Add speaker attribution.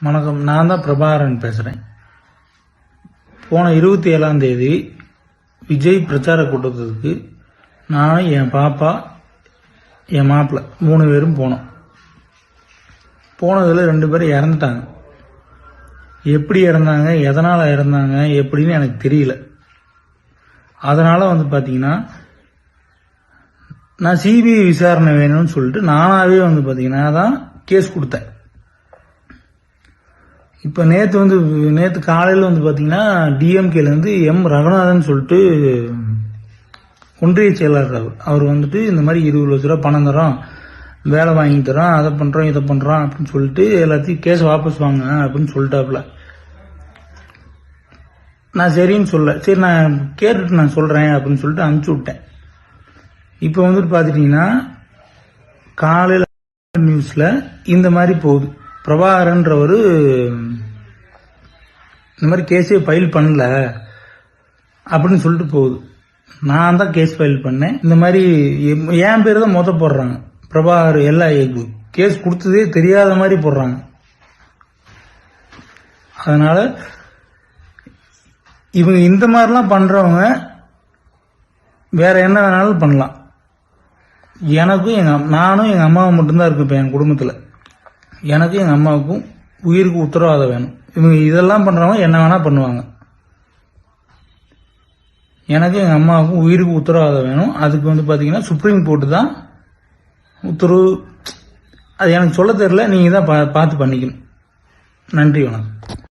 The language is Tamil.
Speaker 1: வணக்கம். நான் தான் பிரபாகரன் பேசுகிறேன். போன 27ஆம் தேதி விஜய் பிரச்சார கூட்டத்துக்கு நான், என் பாப்பா, என் மாப்பிள்ளை 3 பேரும் போனோம். போனதில் 2 பேரும் இறந்துட்டாங்க. எப்படி இறந்தாங்க, எதனால் இறந்தாங்க எப்படின்னு எனக்கு தெரியல. அதனால் பார்த்தீங்கன்னா நான் சிபிஐ விசாரணை வேணும்னு சொல்லிட்டு நானாகவே பார்த்தீங்கன்னா தான் கேஸ் கொடுத்தேன். இப்போ நேற்று காலையில் பார்த்தீங்கன்னா டிஎம்கேலேருந்து எம் ரகுநாதன் சொல்லிட்டு ஒன்றிய செயலாளர் அவர் இந்த மாதிரி 20 லட்ச ரூபா பணம் தரோம், வேலை வாங்கி தரோம், அதை பண்ணுறோம் இதை பண்ணுறோம் அப்படின்னு சொல்லிட்டு எல்லாத்தையும் கேஸ் வாபஸ் வாங்க அப்படின்னு சொல்லிட்டாப்புல. நான் சரின்னு சரி நான் கேட்டுட்டு நான் சொல்கிறேன் அப்படின்னு சொல்லிட்டு அனுப்பிச்சி விட்டேன். இப்போ பார்த்துட்டிங்கன்னா காலையில் நியூஸில் இந்த மாதிரி போகுது, பிரபாகரன்றவர் இந்த மாதிரி கேஸே ஃபைல் பண்ணல அப்படின்னு சொல்லிட்டு போகுது. நான் தான் கேஸ் ஃபைல் பண்ணேன். இந்த மாதிரி என் பேர் தான் போடுறாங்க. பிரபாகர் எல்லா கேஸ் கொடுத்ததே தெரியாத மாதிரி போடுறாங்க. அதனால இவங்க இந்த மாதிரிலாம் பண்றவங்க வேற என்ன வேணாலும் பண்ணலாம். எனக்கும் நானும் எங்க அம்மாவும் மட்டும்தான் இருக்கு. இப்போ என் குடும்பத்தில் எனக்கும் எங்கள் அம்மாவுக்கும் உயிருக்கு உத்தரவாதம் வேணும். இவங்க இதெல்லாம் பண்ணுறவங்க என்ன வேணால் பண்ணுவாங்க. எனக்கும் எங்கள் அம்மாவுக்கும் உயிருக்கு உத்தரவாதம் வேணும். அதுக்கு பார்த்தீங்கன்னா சுப்ரீம் கோர்ட்டு தான் உத்தரவு. அது எனக்கு சொல்ல தெரியல, நீங்கள் தான் பார்த்து பண்ணிக்கணும். நன்றி, வணக்கம்.